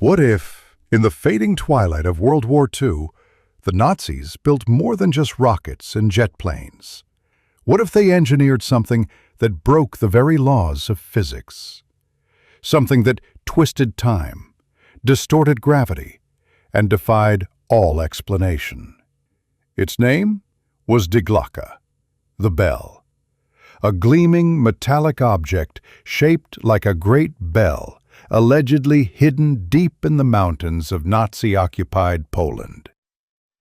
What if, in the fading twilight of World War II, the Nazis built more than just rockets and jet planes? What if they engineered something that broke the very laws of physics? Something that twisted time, distorted gravity, and defied all explanation. Its name was Die Glocke, the bell. A gleaming metallic object shaped like a great bell, allegedly hidden deep in the mountains of Nazi-occupied Poland.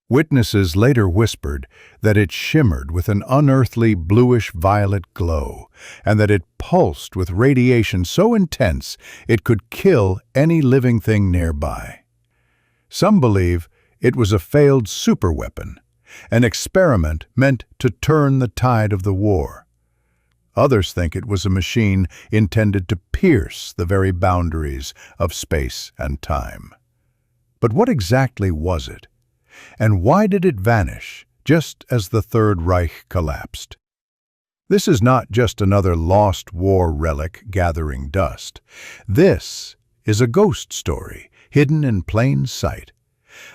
Witnesses later whispered that it shimmered with an unearthly bluish-violet glow, and that it pulsed with radiation so intense it could kill any living thing nearby. Some believe it was a failed superweapon, an experiment meant to turn the tide of the war. Others think it was a machine intended to pierce the very boundaries of space and time. But what exactly was it? And why did it vanish just as the Third Reich collapsed? This is not just another lost war relic gathering dust. This is a ghost story hidden in plain sight.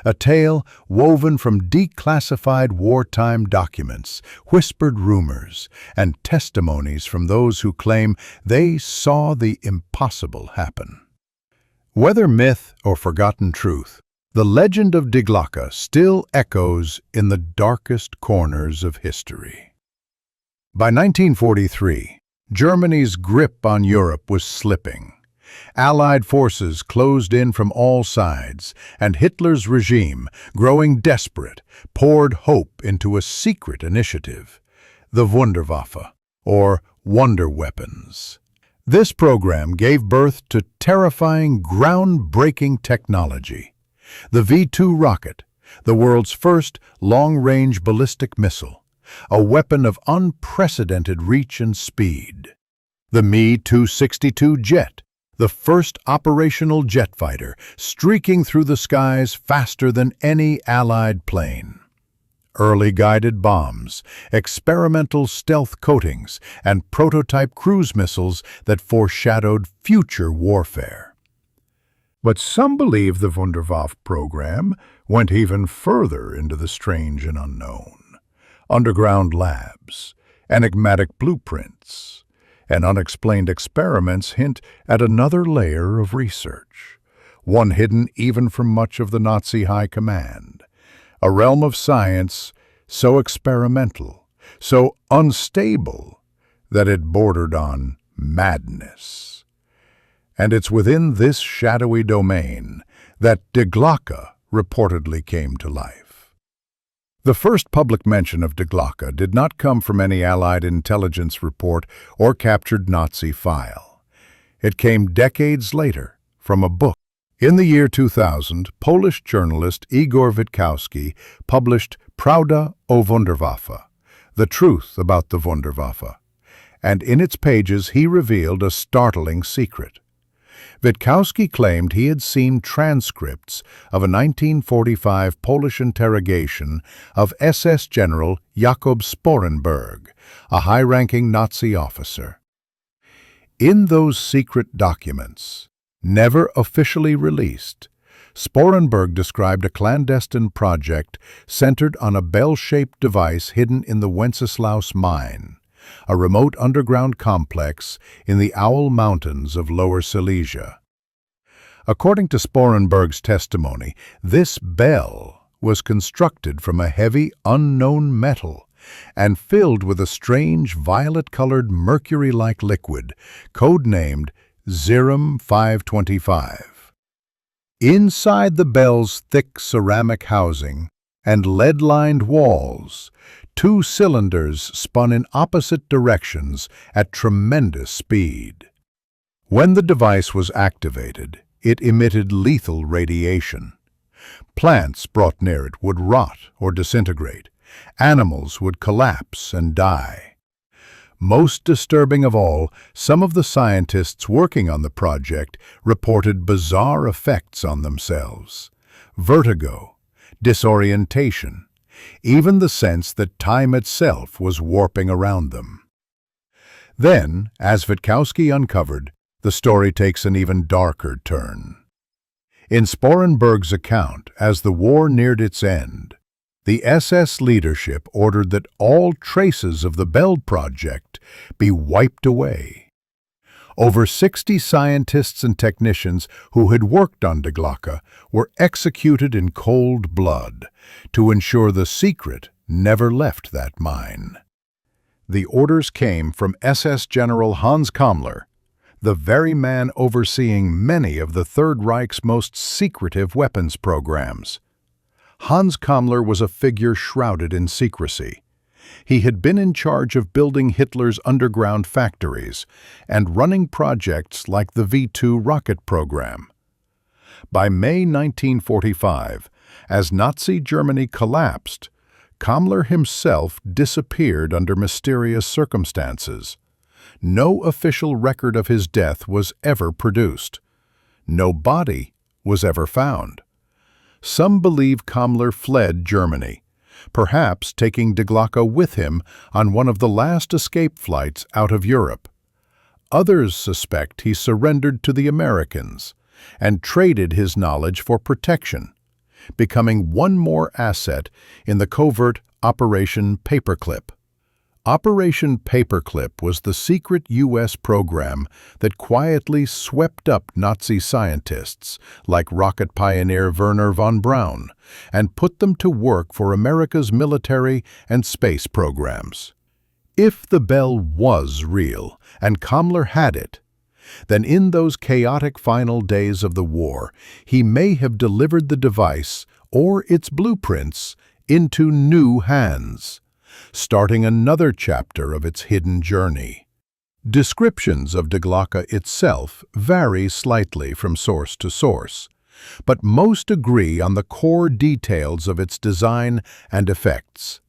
A tale woven from declassified wartime documents, whispered rumors, and testimonies from those who claim they saw the impossible happen. Whether myth or forgotten truth, the legend of Die Glocke still echoes in the darkest corners of history. By 1943, Germany's grip on Europe was slipping. Allied forces closed in from all sides, and Hitler's regime, growing desperate, poured hope into a secret initiative, the Wunderwaffe, or wonder weapons. This program gave birth to terrifying, groundbreaking technology. The V-2 rocket, the world's first long-range ballistic missile, a weapon of unprecedented reach and speed. The Me-262 jet, the first operational jet fighter, streaking through the skies faster than any Allied plane. Early guided bombs, experimental stealth coatings, and prototype cruise missiles that foreshadowed future warfare. But some believe the Wunderwaffe program went even further into the strange and unknown. Underground labs, enigmatic blueprints, and unexplained experiments hint at another layer of research, one hidden even from much of the Nazi high command, a realm of science so experimental, so unstable, that it bordered on madness. And it's within this shadowy domain that Die Glocke reportedly came to life. The first public mention of Die Glocke did not come from any Allied intelligence report or captured Nazi file. It came decades later from a book. In the year 2000, Polish journalist Igor Witkowski published Prawda o Wunderwaffe, The Truth About the Wunderwaffe, and in its pages he revealed a startling secret. Witkowski claimed he had seen transcripts of a 1945 Polish interrogation of SS General Jakob Sporenberg, a high-ranking Nazi officer. In those secret documents, never officially released, Sporenberg described a clandestine project centered on a bell-shaped device hidden in the Wenceslaus mine, a remote underground complex in the Owl Mountains of Lower Silesia. According to Sporenberg's testimony, this bell was constructed from a heavy, unknown metal and filled with a strange violet-colored mercury-like liquid, codenamed Xerum 525. Inside the bell's thick ceramic housing and lead-lined walls, two cylinders spun in opposite directions at tremendous speed. When the device was activated, it emitted lethal radiation. Plants brought near it would rot or disintegrate. Animals would collapse and die. Most disturbing of all, some of the scientists working on the project reported bizarre effects on themselves: vertigo, disorientation, even the sense that time itself was warping around them. Then, as Witkowski uncovered, the story takes an even darker turn. In Sporenberg's account, as the war neared its end, the SS leadership ordered that all traces of the Bell project be wiped away. Over 60 scientists and technicians who had worked on Die Glocke were executed in cold blood to ensure the secret never left that mine. The orders came from SS General Hans Kammler, the very man overseeing many of the Third Reich's most secretive weapons programs. Hans Kammler was a figure shrouded in secrecy. He had been in charge of building Hitler's underground factories and running projects like the V-2 rocket program. By May 1945, as Nazi Germany collapsed, Kammler himself disappeared under mysterious circumstances. No official record of his death was ever produced. No body was ever found. Some believe Kammler fled Germany, perhaps taking Die Glocke with him on one of the last escape flights out of Europe. Others suspect he surrendered to the Americans and traded his knowledge for protection, becoming one more asset in the covert Operation Paperclip. Operation Paperclip was the secret U.S. program that quietly swept up Nazi scientists like rocket pioneer Wernher von Braun and put them to work for America's military and space programs. If the Bell was real and Kammler had it, then in those chaotic final days of the war, he may have delivered the device or its blueprints into new hands, starting another chapter of its hidden journey. Descriptions of Die Glocke itself vary slightly from source to source, but most agree on the core details of its design and effects.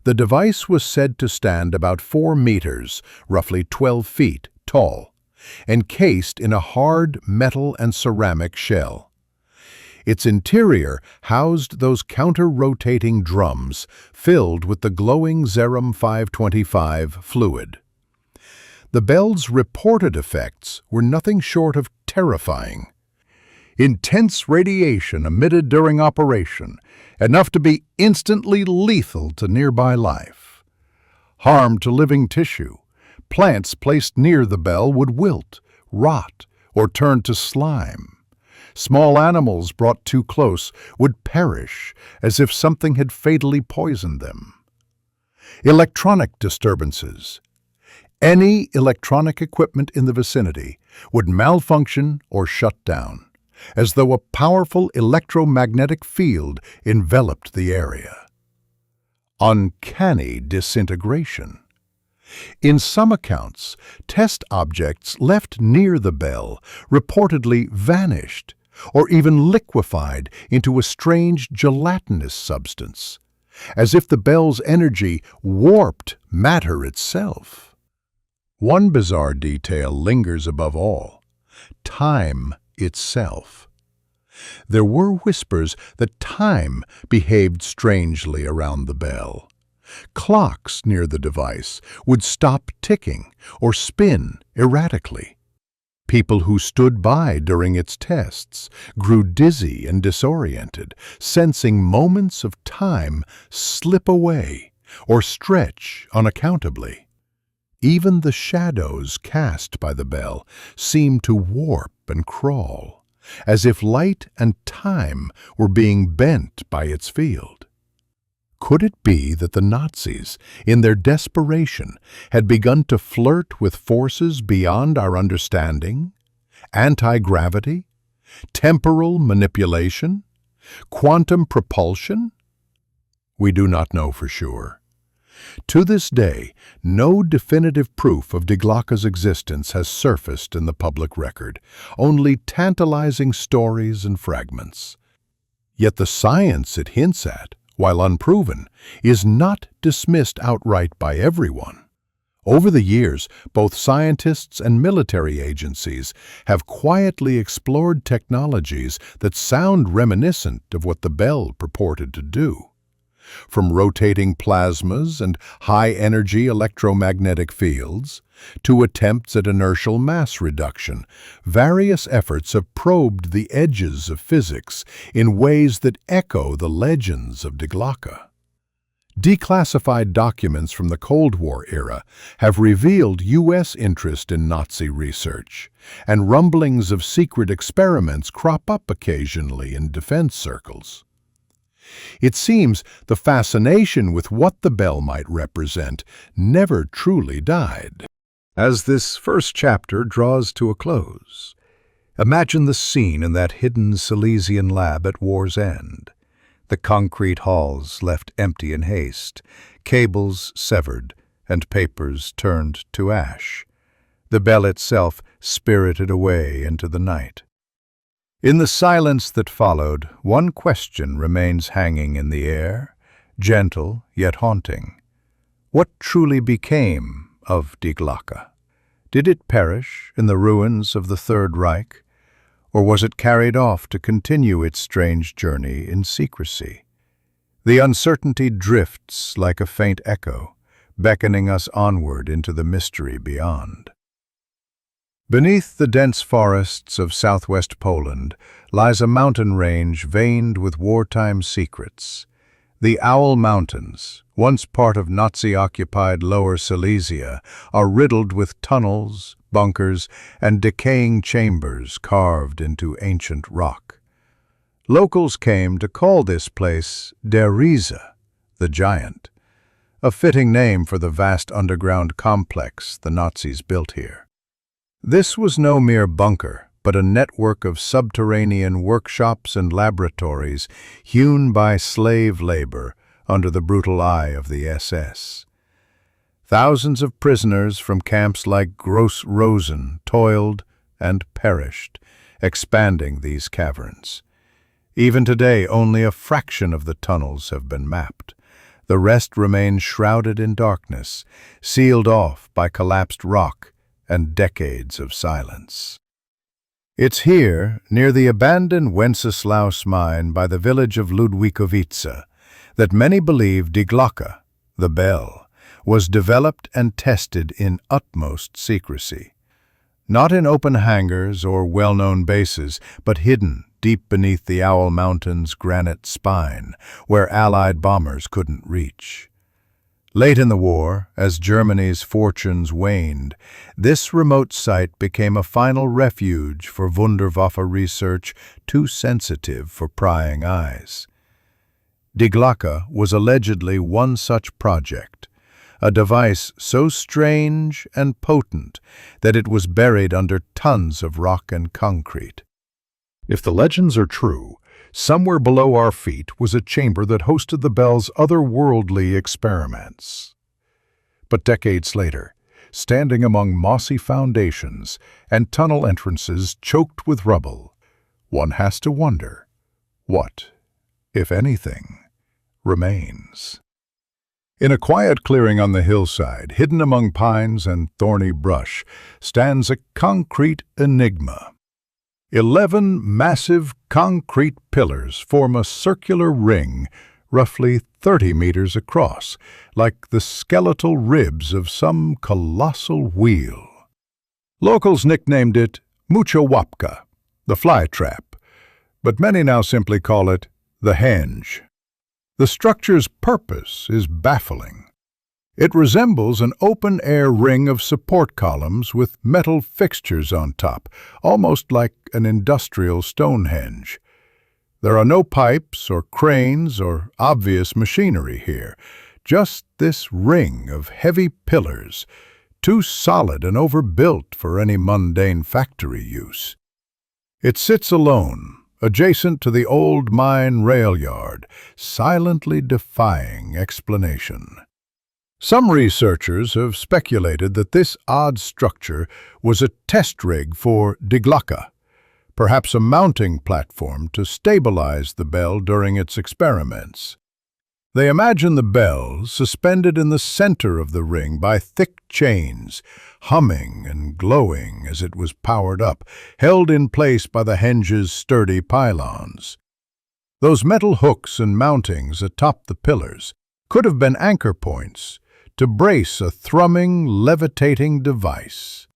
The device was said to stand about 4 meters, roughly 12 feet, tall, encased in a hard metal and ceramic shell. Its interior housed those counter-rotating drums filled with the glowing Xerum 525 fluid. The Bell's reported effects were nothing short of terrifying. Intense radiation emitted during operation, enough to be instantly lethal to nearby life. Harm to living tissue. Plants placed near the Bell would wilt, rot, or turn to slime. Small animals brought too close would perish as if something had fatally poisoned them. Electronic disturbances. Any electronic equipment in the vicinity would malfunction or shut down, as though a powerful electromagnetic field enveloped the area. Uncanny disintegration. In some accounts, test objects left near the Bell reportedly vanished or even liquefied into a strange gelatinous substance, as if the Bell's energy warped matter itself. One bizarre detail lingers above all: time itself. There were whispers that time behaved strangely around the Bell. Clocks near the device would stop ticking or spin erratically. People who stood by during its tests grew dizzy and disoriented, sensing moments of time slip away or stretch unaccountably. Even the shadows cast by the Bell seemed to warp and crawl, as if light and time were being bent by its field. Could it be that the Nazis, in their desperation, had begun to flirt with forces beyond our understanding? Anti-gravity? Temporal manipulation? Quantum propulsion? We do not know for sure. To this day, no definitive proof of Die Glocke's existence has surfaced in the public record, only tantalizing stories and fragments. Yet the science it hints at, while unproven, is not dismissed outright by everyone. Over the years, both scientists and military agencies have quietly explored technologies that sound reminiscent of what the Bell purported to do. from rotating plasmas and high-energy electromagnetic fields to attempts at inertial mass reduction. Various efforts have probed the edges of physics in ways that echo the legends of Die Glocke. Declassified documents from the Cold War era have revealed U.S. interest in Nazi research, and rumblings of secret experiments crop up occasionally in defense circles. It seems the fascination with what the bell might represent never truly died. As this first chapter draws to a close, imagine the scene in that hidden Silesian lab at war's end. The concrete halls left empty in haste, cables severed, and papers turned to ash. The bell itself spirited away into the night. In the silence that followed, one question remains hanging in the air, gentle yet haunting. What truly became of Die Glocke? Did it perish in the ruins of the Third Reich? Or was it carried off to continue its strange journey in secrecy? The uncertainty drifts like a faint echo, beckoning us onward into the mystery beyond. Beneath the dense forests of southwest Poland lies a mountain range veined with wartime secrets. The Owl Mountains, once part of Nazi-occupied Lower Silesia, are riddled with tunnels, bunkers, and decaying chambers carved into ancient rock. Locals came to call this place Der Riese, the Giant, a fitting name for the vast underground complex the Nazis built here. This was no mere bunker, but a network of subterranean workshops and laboratories hewn by slave labor under the brutal eye of the SS. Thousands of prisoners from camps like Gross Rosen toiled and perished, expanding these caverns. Even today, only a fraction of the tunnels have been mapped. The rest remain shrouded in darkness, sealed off by collapsed rock and decades of silence. It's here, near the abandoned Wenceslaus mine by the village of Ludwikowice, that many believe Die Glocke, the bell, was developed and tested in utmost secrecy. Not in open hangars or well-known bases, but hidden deep beneath the Owl Mountain's granite spine, where Allied bombers couldn't reach. Late in the war, as Germany's fortunes waned, this remote site became a final refuge for Wunderwaffe research too sensitive for prying eyes. Die Glocke was allegedly one such project, a device so strange and potent that it was buried under tons of rock and concrete. If the legends are true, somewhere below our feet was a chamber that hosted the bell's otherworldly experiments. But decades later, standing among mossy foundations and tunnel entrances choked with rubble, one has to wonder, what, if anything, remains? In a quiet clearing on the hillside, hidden among pines and thorny brush, stands a concrete enigma. 11 massive concrete pillars form a circular ring roughly 30 meters across, like the skeletal ribs of some colossal wheel. Locals nicknamed it Wunderwaffe, the fly trap, but many now simply call it the henge. The structure's purpose is baffling. It resembles an open-air ring of support columns with metal fixtures on top, almost like an industrial Stonehenge. There are no pipes or cranes or obvious machinery here, just this ring of heavy pillars, too solid and overbuilt for any mundane factory use. It sits alone, adjacent to the old mine rail yard, silently defying explanation. Some researchers have speculated that this odd structure was a test rig for Die Glocke, perhaps a mounting platform to stabilize the bell during its experiments. They imagine the bell suspended in the center of the ring by thick chains, humming and glowing as it was powered up, held in place by the henge's sturdy pylons. Those metal hooks and mountings atop the pillars could have been anchor points to brace a thrumming, levitating device.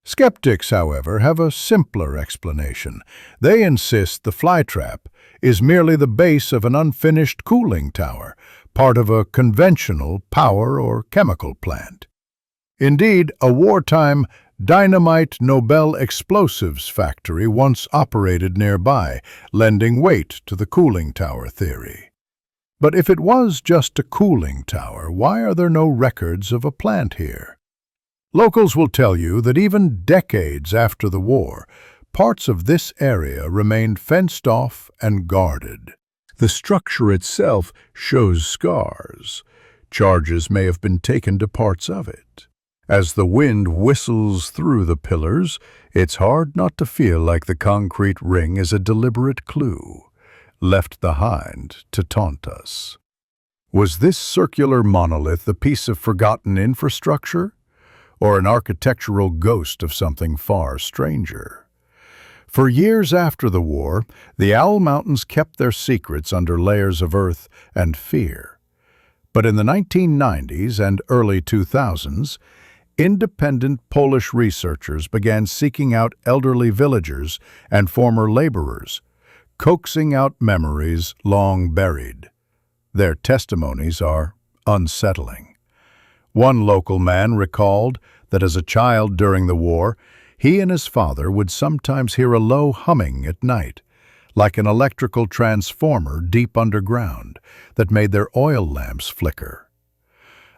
Skeptics, however, have a simpler explanation. They insist the flytrap is merely the base of an unfinished cooling tower, part of a conventional power or chemical plant. Indeed, a wartime dynamite Nobel explosives factory once operated nearby, lending weight to the cooling tower theory. But if it was just a cooling tower, why are there no records of a plant here? Locals will tell you that even decades after the war, parts of this area remained fenced off and guarded. The structure itself shows scars. Charges may have been taken to parts of it. As the wind whistles through the pillars, it's hard not to feel like the concrete ring is a deliberate clue, left behind to taunt us. Was this circular monolith a piece of forgotten infrastructure, or an architectural ghost of something far stranger? For years after the war, the Owl Mountains kept their secrets under layers of earth and fear. But in the 1990s and early 2000s, independent Polish researchers began seeking out elderly villagers and former laborers, coaxing out memories long buried. Their testimonies are unsettling. One local man recalled that as a child during the war, he and his father would sometimes hear a low humming at night, like an electrical transformer deep underground, that made their oil lamps flicker.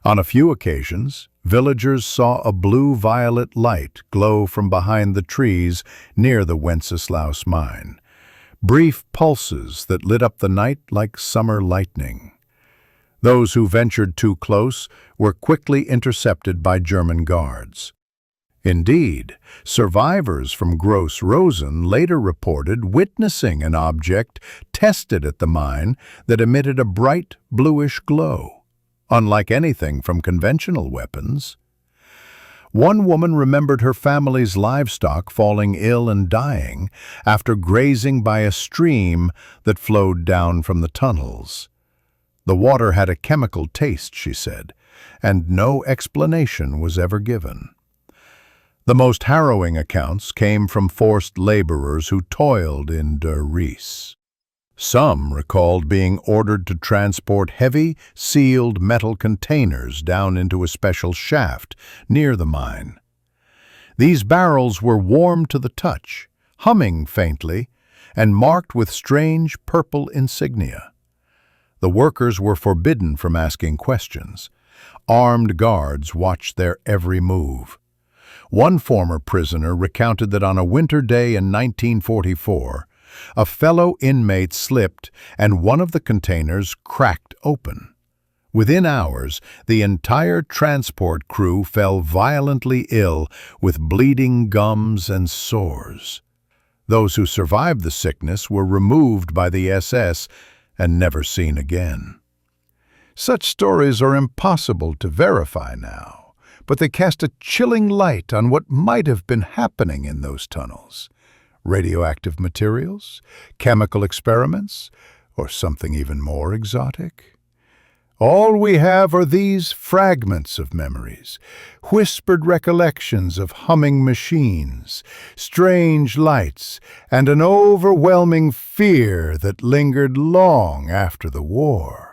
On a few occasions, villagers saw a blue-violet light glow from behind the trees near the Wenceslaus mine, brief pulses that lit up the night like summer lightning. Those who ventured too close were quickly intercepted by German guards. Indeed, survivors from Gross Rosen later reported witnessing an object tested at the mine that emitted a bright bluish glow, unlike anything from conventional weapons. One woman remembered her family's livestock falling ill and dying after grazing by a stream that flowed down from the tunnels. The water had a chemical taste, she said, and no explanation was ever given. The most harrowing accounts came from forced laborers who toiled in Der Reich. Some recalled being ordered to transport heavy, sealed metal containers down into a special shaft near the mine. These barrels were warm to the touch, humming faintly, and marked with strange purple insignia. The workers were forbidden from asking questions. Armed guards watched their every move. One former prisoner recounted that on a winter day in 1944, a fellow inmate slipped and one of the containers cracked open. Within hours, the entire transport crew fell violently ill with bleeding gums and sores. Those who survived the sickness were removed by the SS and never seen again. Such stories are impossible to verify now, but they cast a chilling light on what might have been happening in those tunnels. Radioactive materials, chemical experiments, or something even more exotic? All we have are these fragments of memories, whispered recollections of humming machines, strange lights, and an overwhelming fear that lingered long after the war.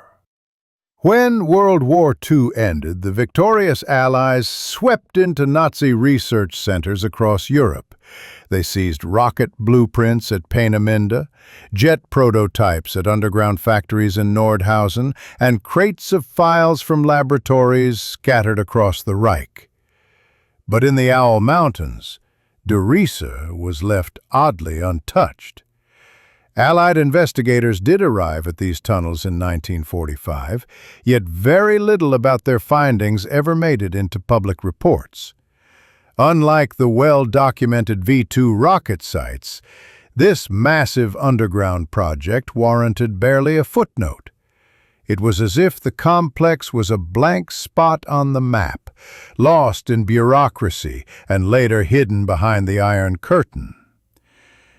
When World War II ended, the victorious Allies swept into Nazi research centers across Europe. They seized rocket blueprints at Peenemünde, jet prototypes at underground factories in Nordhausen, and crates of files from laboratories scattered across the Reich. But in the Owl Mountains, Der Reich was left oddly untouched. Allied investigators did arrive at these tunnels in 1945, yet very little about their findings ever made it into public reports. Unlike the well-documented V2 rocket sites, this massive underground project warranted barely a footnote. It was as if the complex was a blank spot on the map, lost in bureaucracy and later hidden behind the Iron Curtain.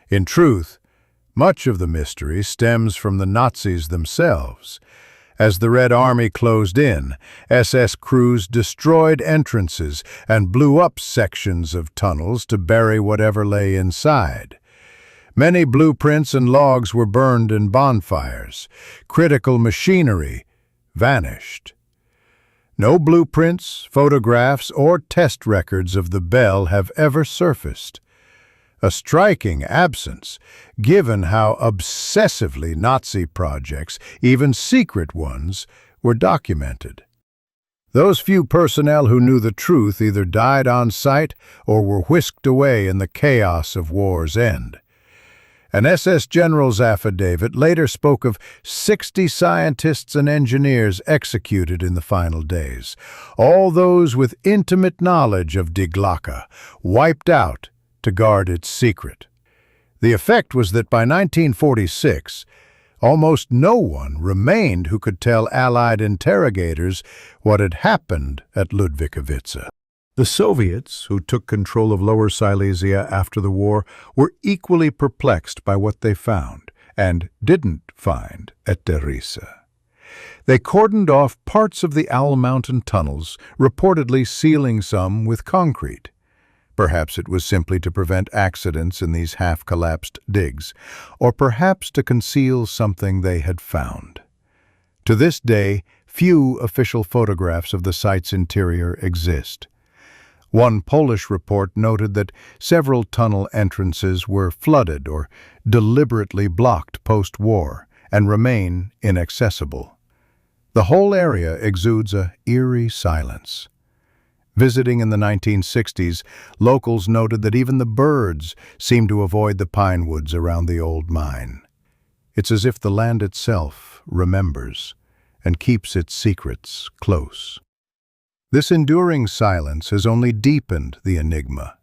In truth, Much of the mystery stems from the Nazis themselves. As the Red Army closed in, SS crews destroyed entrances and blew up sections of tunnels to bury whatever lay inside. Many blueprints and logs were burned in bonfires. Critical machinery vanished. No blueprints, photographs, or test records of the bell have ever surfaced. A striking absence, given how obsessively Nazi projects, even secret ones, were documented. Those few personnel who knew the truth either died on sight or were whisked away in the chaos of war's end. An SS general's affidavit later spoke of 60 scientists and engineers executed in the final days, all those with intimate knowledge of Die Glocke, wiped out to guard its secret. The effect was that by 1946, almost no one remained who could tell Allied interrogators what had happened at Ludwikowice. The Soviets, who took control of Lower Silesia after the war, were equally perplexed by what they found and didn't find at Derisa. They cordoned off parts of the Owl Mountain tunnels, reportedly sealing some with concrete. Perhaps it was simply to prevent accidents in these half-collapsed digs, or perhaps to conceal something they had found. To this day, few official photographs of the site's interior exist. One Polish report noted that several tunnel entrances were flooded or deliberately blocked post-war and remain inaccessible. The whole area exudes an eerie silence. Visiting in the 1960s, locals noted that even the birds seemed to avoid the pine woods around the old mine. It's as if the land itself remembers and keeps its secrets close. This enduring silence has only deepened the enigma.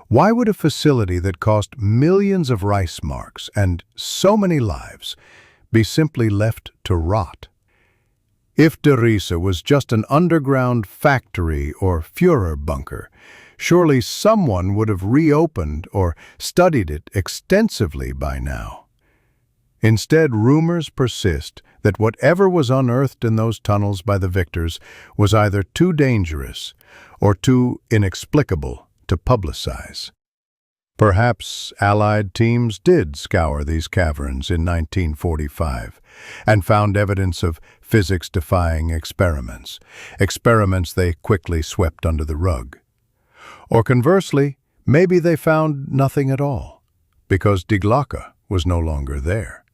Why would a facility that cost millions of rice marks and so many lives be simply left to rot? If Derisa was just an underground factory or Führer bunker, surely someone would have reopened or studied it extensively by now. Instead, rumors persist that whatever was unearthed in those tunnels by the victors was either too dangerous or too inexplicable to publicize. Perhaps Allied teams did scour these caverns in 1945 and found evidence of physics-defying experiments they quickly swept under the rug. Or conversely, maybe they found nothing at all, because Die Glocke was no longer there.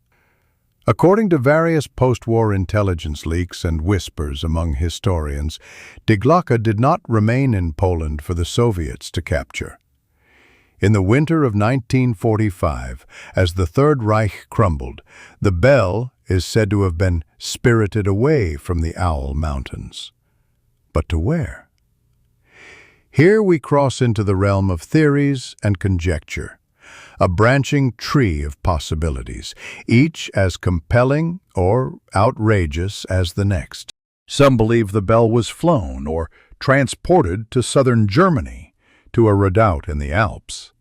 According to various post-war intelligence leaks and whispers among historians, Die Glocke did not remain in Poland for the Soviets to capture. In the winter of 1945, as the Third Reich crumbled, the bell is said to have been spirited away from the Owl Mountains. But to where? Here we cross into the realm of theories and conjecture, a branching tree of possibilities, each as compelling or outrageous as the next. Some believe the bell was flown or transported to southern Germany, to a redoubt in the Alps.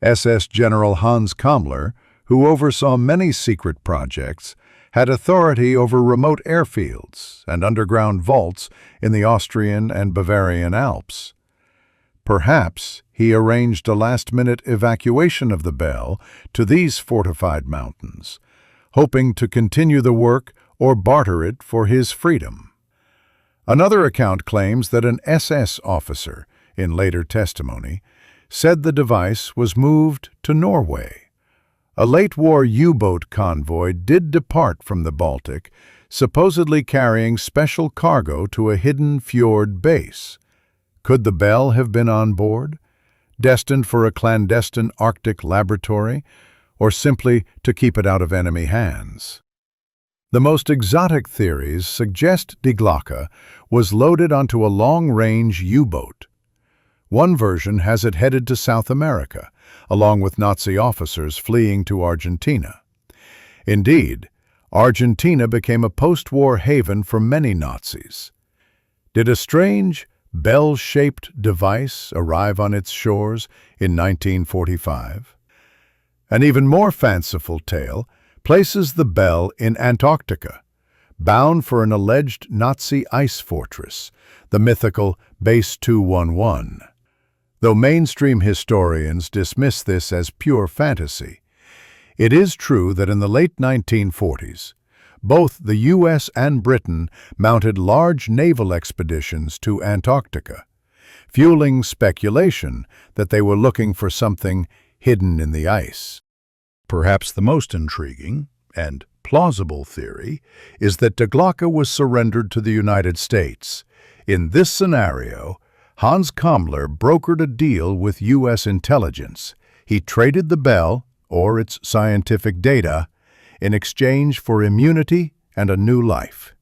SS General Hans Kammler, who oversaw many secret projects, had authority over remote airfields and underground vaults in the Austrian and Bavarian Alps. Perhaps he arranged a last-minute evacuation of the bell to these fortified mountains, hoping to continue the work or barter it for his freedom. Another account claims that an SS officer, in later testimony, said the device was moved to Norway. A late-war U-boat convoy did depart from the Baltic, supposedly carrying special cargo to a hidden fjord base. Could the bell have been on board, destined for a clandestine Arctic laboratory, or simply to keep it out of enemy hands? The most exotic theories suggest Die Glocke was loaded onto a long-range U-boat. One version has it headed to South America, along with Nazi officers fleeing to Argentina. Indeed, Argentina became a post-war haven for many Nazis. Did a strange, bell-shaped device arrive on its shores in 1945? An even more fanciful tale places the bell in Antarctica, bound for an alleged Nazi ice fortress, the mythical Base 211. Though mainstream historians dismiss this as pure fantasy, it is true that in the late 1940s, both the U.S. and Britain mounted large naval expeditions to Antarctica, fueling speculation that they were looking for something hidden in the ice. Perhaps the most intriguing and plausible theory is that Die Glocke was surrendered to the United States. In this scenario, Hans Kammler brokered a deal with U.S. intelligence. He traded the bell, or its scientific data, in exchange for immunity and a new life.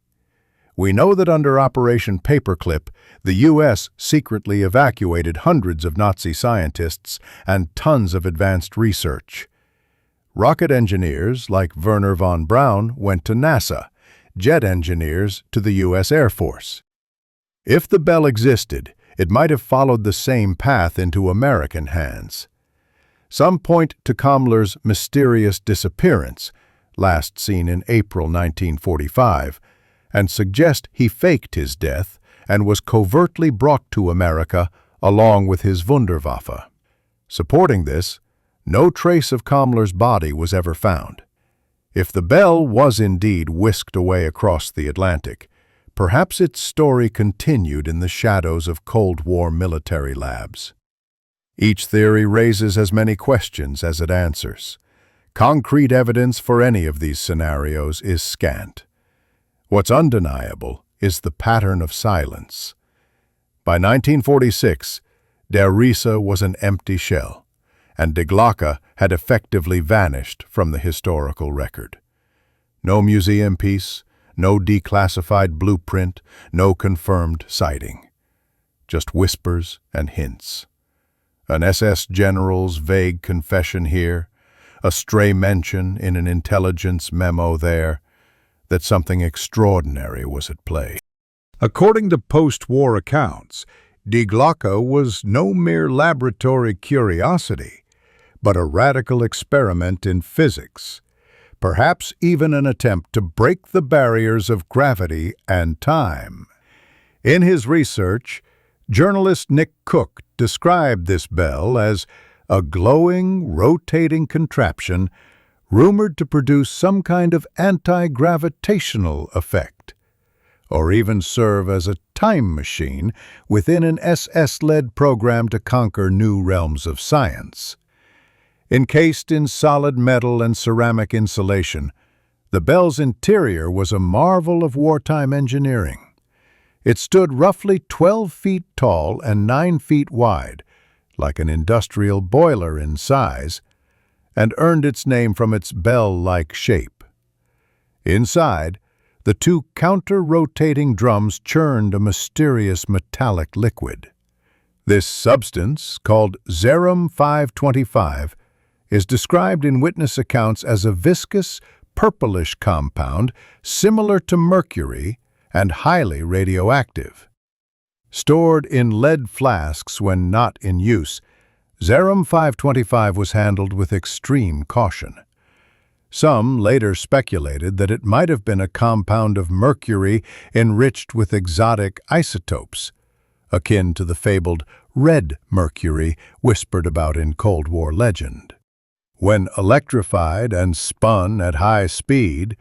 We know that under Operation Paperclip, the U.S. secretly evacuated hundreds of Nazi scientists and tons of advanced research. Rocket engineers like Wernher von Braun went to NASA, jet engineers to the U.S. Air Force. If the bell existed, it might have followed the same path into American hands. Some point to Kammler's mysterious disappearance, last seen in April 1945, and suggest he faked his death and was covertly brought to America along with his Wunderwaffe. Supporting this, no trace of Kammler's body was ever found. If the bell was indeed whisked away across the Atlantic, perhaps its story continued in the shadows of Cold War military labs. Each theory raises as many questions as it answers. Concrete evidence for any of these scenarios is scant. What's undeniable is the pattern of silence. By 1946, Der Riese was an empty shell, and Die Glocke had effectively vanished from the historical record. No museum piece, no declassified blueprint, no confirmed sighting. Just whispers and hints. An SS general's vague confession here, a stray mention in an intelligence memo there, that something extraordinary was at play. According to post-war accounts, Die Glocke was no mere laboratory curiosity, but a radical experiment in physics, perhaps even an attempt to break the barriers of gravity and time. In his research, journalist Nick Cook described this bell as a glowing, rotating contraption rumored to produce some kind of anti-gravitational effect, or even serve as a time machine within an SS-led program to conquer new realms of science. Encased in solid metal and ceramic insulation, the bell's interior was a marvel of wartime engineering. It stood roughly 12 feet tall and 9 feet wide, like an industrial boiler in size, and earned its name from its bell-like shape. Inside, the two counter-rotating drums churned a mysterious metallic liquid. This substance, called Xerum 525, is described in witness accounts as a viscous, purplish compound similar to mercury and highly radioactive. Stored in lead flasks when not in use, Xerum 525 was handled with extreme caution. Some later speculated that it might have been a compound of mercury enriched with exotic isotopes, akin to the fabled red mercury whispered about in Cold War legend. When electrified and spun at high speed,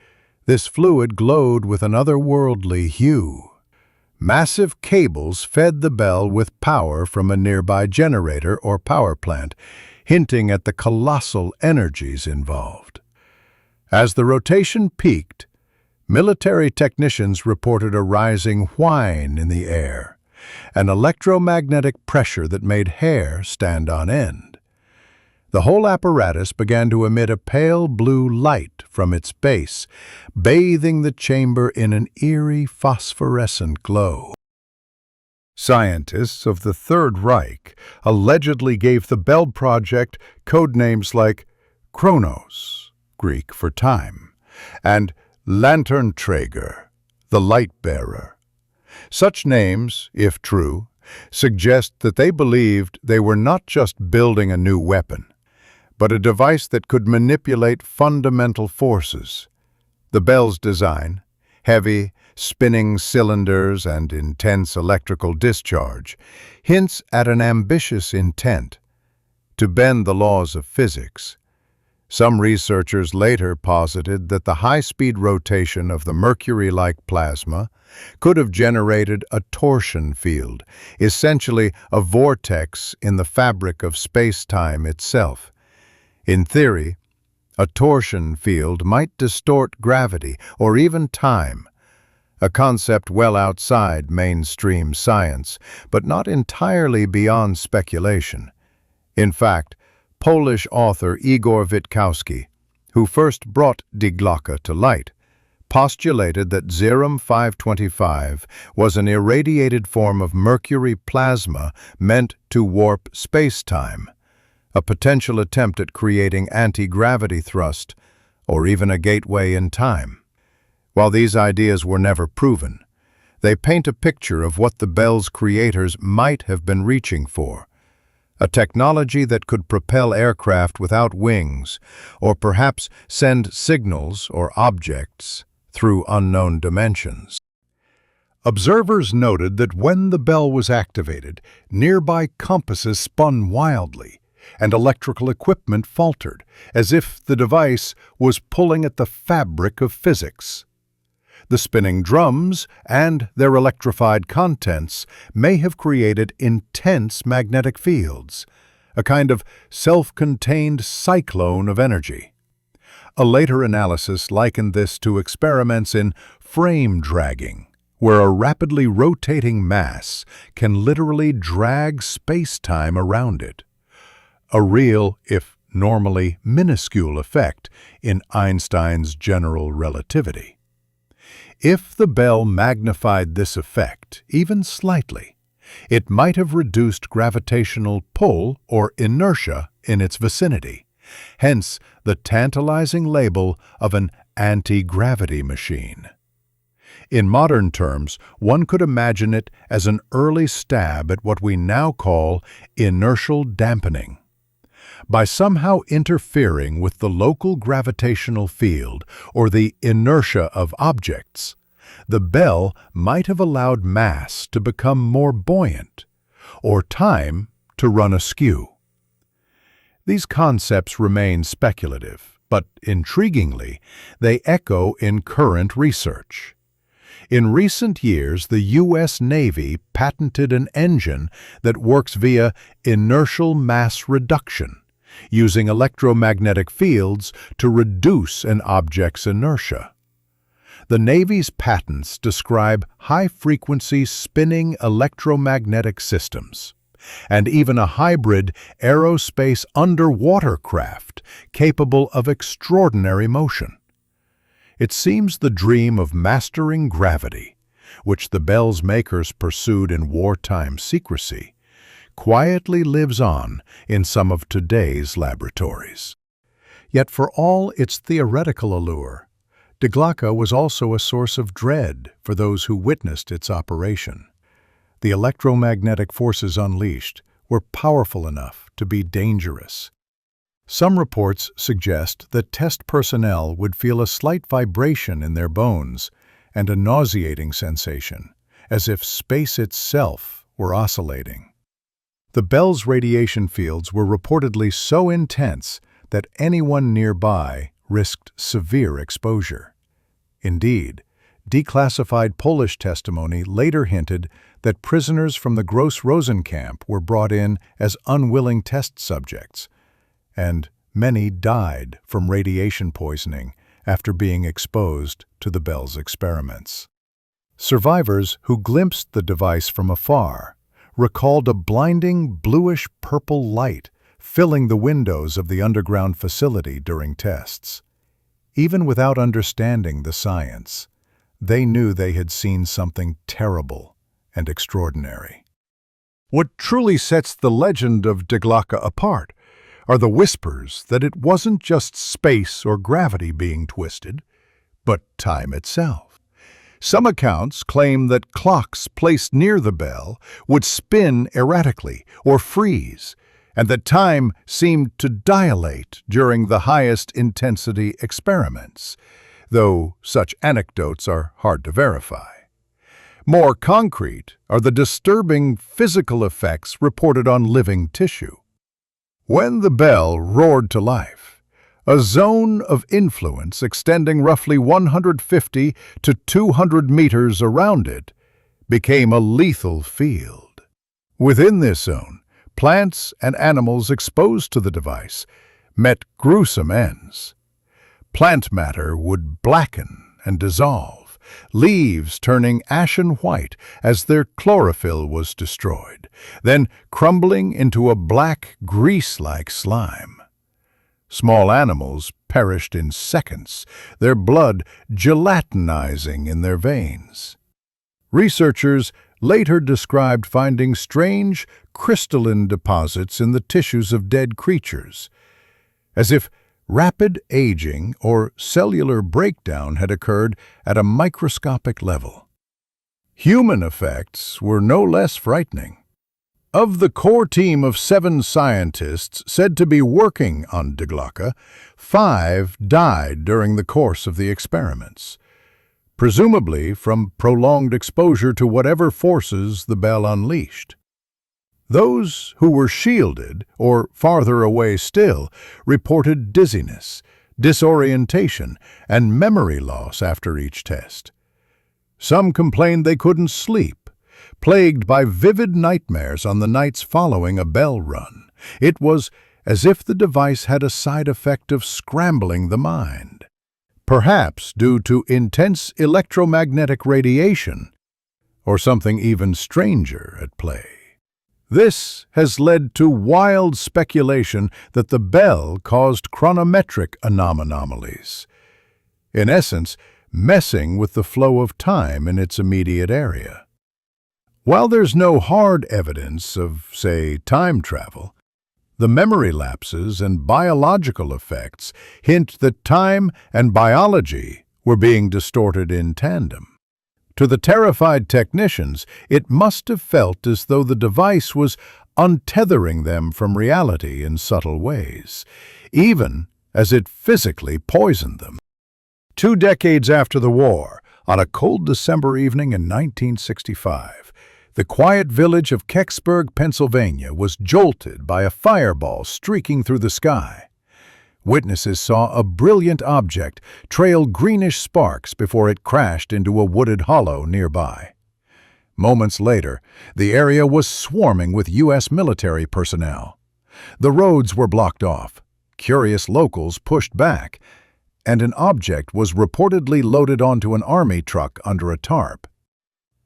this fluid glowed with an otherworldly hue. Massive cables fed the bell with power from a nearby generator or power plant, hinting at the colossal energies involved. As the rotation peaked, military technicians reported a rising whine in the air, an electromagnetic pressure that made hair stand on end. The whole apparatus began to emit a pale blue light from its base, bathing the chamber in an eerie phosphorescent glow. Scientists of the Third Reich allegedly gave the Bell project codenames like Chronos, Greek for time, and Lanternträger, the light-bearer. Such names, if true, suggest that they believed they were not just building a new weapon, but a device that could manipulate fundamental forces. The bell's design, heavy, spinning cylinders and intense electrical discharge, hints at an ambitious intent to bend the laws of physics. Some researchers later posited that the high-speed rotation of the mercury-like plasma could have generated a torsion field, essentially a vortex in the fabric of space-time itself. In theory, a torsion field might distort gravity or even time, a concept well outside mainstream science, but not entirely beyond speculation. In fact, Polish author Igor Witkowski, who first brought Die Glocke to light, postulated that Xerum 525 was an irradiated form of mercury plasma meant to warp space-time, a potential attempt at creating anti-gravity thrust or even a gateway in time. While these ideas were never proven, they paint a picture of what the bell's creators might have been reaching for: a technology that could propel aircraft without wings, or perhaps send signals or objects through unknown dimensions. Observers noted that when the bell was activated, nearby compasses spun wildly, and electrical equipment faltered, as if the device was pulling at the fabric of physics. The spinning drums and their electrified contents may have created intense magnetic fields, a kind of self-contained cyclone of energy. A later analysis likened this to experiments in frame dragging, where a rapidly rotating mass can literally drag space-time around it. A real, if normally minuscule, effect in Einstein's general relativity. If the bell magnified this effect, even slightly, it might have reduced gravitational pull or inertia in its vicinity, hence the tantalizing label of an anti-gravity machine. In modern terms, one could imagine it as an early stab at what we now call inertial dampening. By somehow interfering with the local gravitational field or the inertia of objects, the bell might have allowed mass to become more buoyant, or time to run askew. These concepts remain speculative, but intriguingly, they echo in current research. In recent years, the U.S. Navy patented an engine that works via inertial mass reduction, using electromagnetic fields to reduce an object's inertia. The Navy's patents describe high-frequency spinning electromagnetic systems, and even a hybrid aerospace underwater craft capable of extraordinary motion. It seems the dream of mastering gravity, which the bell's makers pursued in wartime secrecy, quietly lives on in some of today's laboratories. Yet for all its theoretical allure, Die Glocke was also a source of dread for those who witnessed its operation. The electromagnetic forces unleashed were powerful enough to be dangerous. Some reports suggest that test personnel would feel a slight vibration in their bones and a nauseating sensation, as if space itself were oscillating. The bell's radiation fields were reportedly so intense that anyone nearby risked severe exposure. Indeed, declassified Polish testimony later hinted that prisoners from the Gross-Rosen camp were brought in as unwilling test subjects, and many died from radiation poisoning after being exposed to the bell's experiments. Survivors who glimpsed the device from afar recalled a blinding bluish-purple light filling the windows of the underground facility during tests. Even without understanding the science, they knew they had seen something terrible and extraordinary. What truly sets the legend of Die Glocke apart are the whispers that it wasn't just space or gravity being twisted, but time itself. Some accounts claim that clocks placed near the bell would spin erratically or freeze, and that time seemed to dilate during the highest intensity experiments, though such anecdotes are hard to verify. More concrete are the disturbing physical effects reported on living tissue. When the bell roared to life, a zone of influence extending roughly 150 to 200 meters around it became a lethal field. Within this zone, plants and animals exposed to the device met gruesome ends. Plant matter would blacken and dissolve, leaves turning ashen white as their chlorophyll was destroyed, then crumbling into a black, grease-like slime. Small animals perished in seconds, their blood gelatinizing in their veins. Researchers later described finding strange, crystalline deposits in the tissues of dead creatures, as if rapid aging or cellular breakdown had occurred at a microscopic level. Human effects were no less frightening. Of the core team of 7 scientists said to be working on Die Glocke, 5 died during the course of the experiments, presumably from prolonged exposure to whatever forces the bell unleashed. Those who were shielded, or farther away still, reported dizziness, disorientation, and memory loss after each test. Some complained they couldn't sleep, plagued by vivid nightmares on the nights following a bell run. It was as if the device had a side effect of scrambling the mind, perhaps due to intense electromagnetic radiation, or something even stranger at play. This has led to wild speculation that the bell caused chronometric anomalies, in essence, messing with the flow of time in its immediate area. While there's no hard evidence of, say, time travel, the memory lapses and biological effects hint that time and biology were being distorted in tandem. To the terrified technicians, it must have felt as though the device was untethering them from reality in subtle ways, even as it physically poisoned them. 2 decades after the war, on a cold December evening in 1965, the quiet village of Kecksburg, Pennsylvania, was jolted by a fireball streaking through the sky. Witnesses saw a brilliant object trail greenish sparks before it crashed into a wooded hollow nearby. Moments later, the area was swarming with U.S. military personnel. The roads were blocked off, curious locals pushed back, and an object was reportedly loaded onto an army truck under a tarp.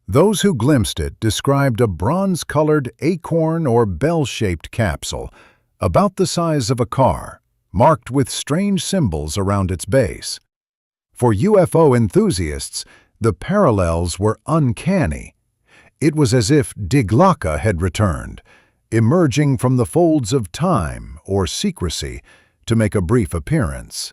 Those who glimpsed it described a bronze-colored acorn or bell-shaped capsule, about the size of a car, marked with strange symbols around its base. For UFO enthusiasts, the parallels were uncanny. It was as if Die Glocke had returned, emerging from the folds of time or secrecy to make a brief appearance.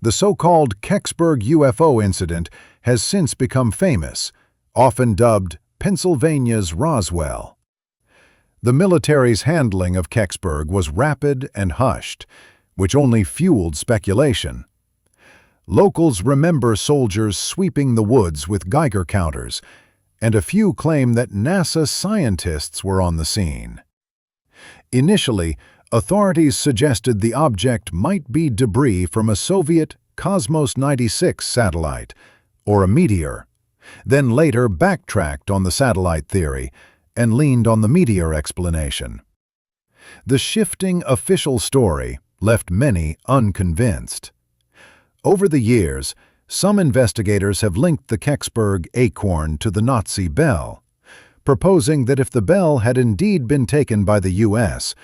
The so-called Kecksburg UFO incident has since become famous, often dubbed Pennsylvania's Roswell. The military's handling of Kecksburg was rapid and hushed, which only fueled speculation. Locals remember soldiers sweeping the woods with Geiger counters, and a few claim that NASA scientists were on the scene. Initially, authorities suggested the object might be debris from a Soviet Cosmos 96 satellite, or a meteor, then later backtracked on the satellite theory and leaned on the meteor explanation. The shifting official story left many unconvinced. Over the years, some investigators have linked the Kecksburg acorn to the Nazi bell, proposing that if the bell had indeed been taken by the U.S.,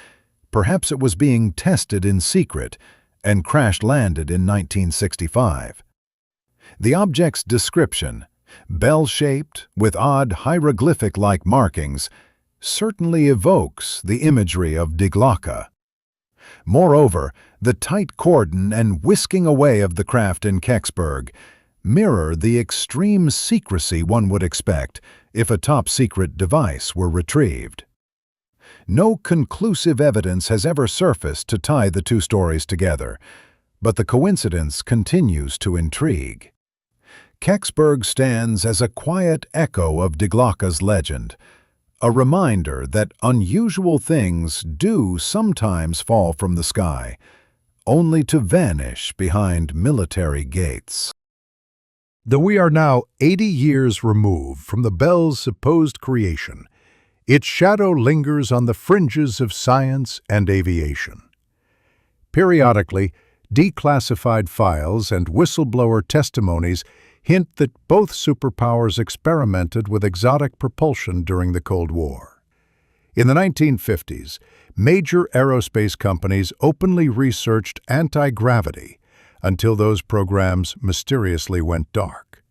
perhaps it was being tested in secret and crash-landed in 1965. The object's description, bell-shaped with odd hieroglyphic-like markings, certainly evokes the imagery of Die Glocke. Moreover, the tight cordon and whisking away of the craft in Kecksburg mirror the extreme secrecy one would expect if a top-secret device were retrieved. No conclusive evidence has ever surfaced to tie the two stories together, but the coincidence continues to intrigue. Kecksburg stands as a quiet echo of Die Glocke's legend, a reminder that unusual things do sometimes fall from the sky, only to vanish behind military gates. Though we are now 80 years removed from the bell's supposed creation, its shadow lingers on the fringes of science and aviation. Periodically, declassified files and whistleblower testimonies hint that both superpowers experimented with exotic propulsion during the Cold War. In the 1950s, major aerospace companies openly researched anti-gravity until those programs mysteriously went dark.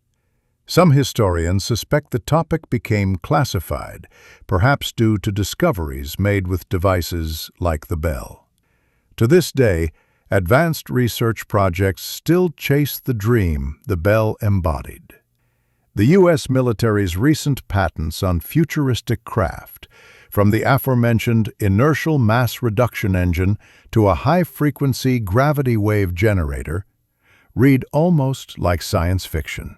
Some historians suspect the topic became classified, perhaps due to discoveries made with devices like the Bell. To this day, advanced research projects still chase the dream the Bell embodied. The U.S. military's recent patents on futuristic craft, from the aforementioned inertial mass reduction engine to a high-frequency gravity wave generator, read almost like science fiction.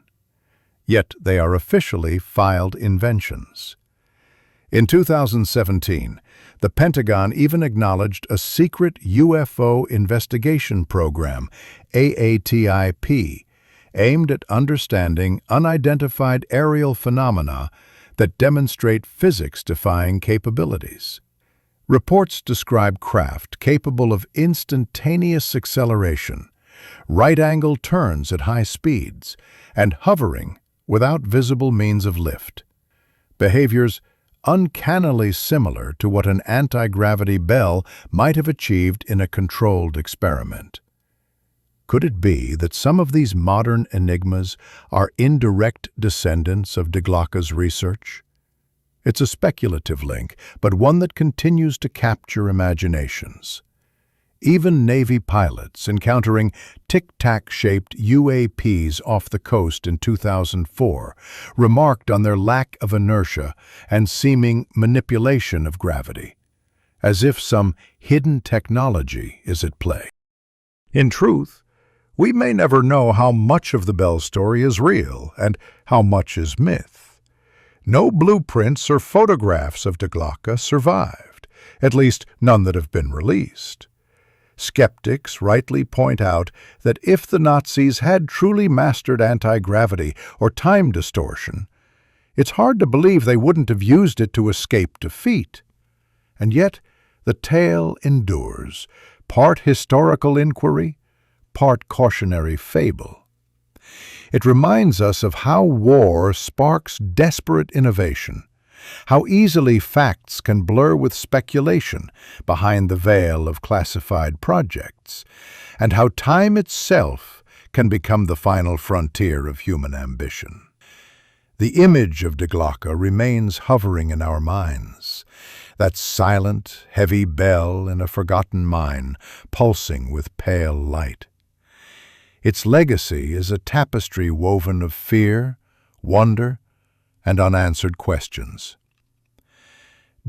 Yet they are officially filed inventions. In 2017, the Pentagon even acknowledged a secret UFO investigation program, AATIP, aimed at understanding unidentified aerial phenomena that demonstrate physics-defying capabilities. Reports describe craft capable of instantaneous acceleration, right-angle turns at high speeds, and hovering without visible means of lift. Behaviors uncannily similar to what an anti-gravity bell might have achieved in a controlled experiment. Could it be that some of these modern enigmas are indirect descendants of Die Glocke's research? It's a speculative link, but one that continues to capture imaginations. Even Navy pilots encountering tic-tac-shaped UAPs off the coast in 2004 remarked on their lack of inertia and seeming manipulation of gravity, as if some hidden technology is at play. In truth, we may never know how much of the Bell story is real and how much is myth. No blueprints or photographs of Die Glocke survived, at least none that have been released. Skeptics rightly point out that if the Nazis had truly mastered anti-gravity or time distortion, it's hard to believe they wouldn't have used it to escape defeat. And yet, the tale endures, part historical inquiry, part cautionary fable. It reminds us of how war sparks desperate innovation, how easily facts can blur with speculation behind the veil of classified projects, and how time itself can become the final frontier of human ambition. The image of Die Glocke remains hovering in our minds, that silent, heavy bell in a forgotten mine, pulsing with pale light. Its legacy is a tapestry woven of fear, wonder, and unanswered questions.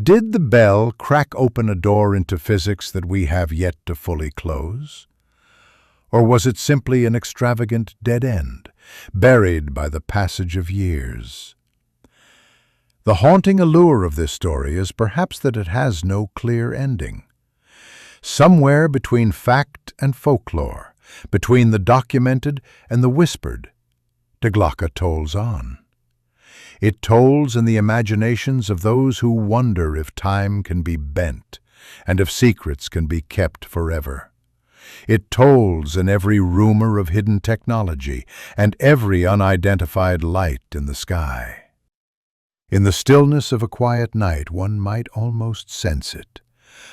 Did the bell crack open a door into physics that we have yet to fully close? Or was it simply an extravagant dead end, buried by the passage of years? The haunting allure of this story is perhaps that it has no clear ending. Somewhere between fact and folklore, between the documented and the whispered, Die Glocke tolls on. It tolls in the imaginations of those who wonder if time can be bent and if secrets can be kept forever. It tolls in every rumor of hidden technology and every unidentified light in the sky. In the stillness of a quiet night, one might almost sense it,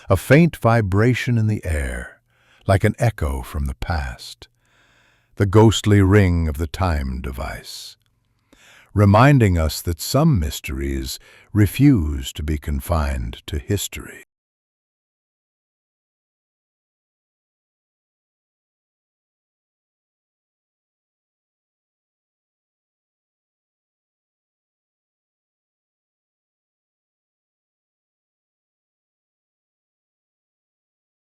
a faint vibration in the air, like an echo from the past, the ghostly ring of the time device, reminding us that some mysteries refuse to be confined to history.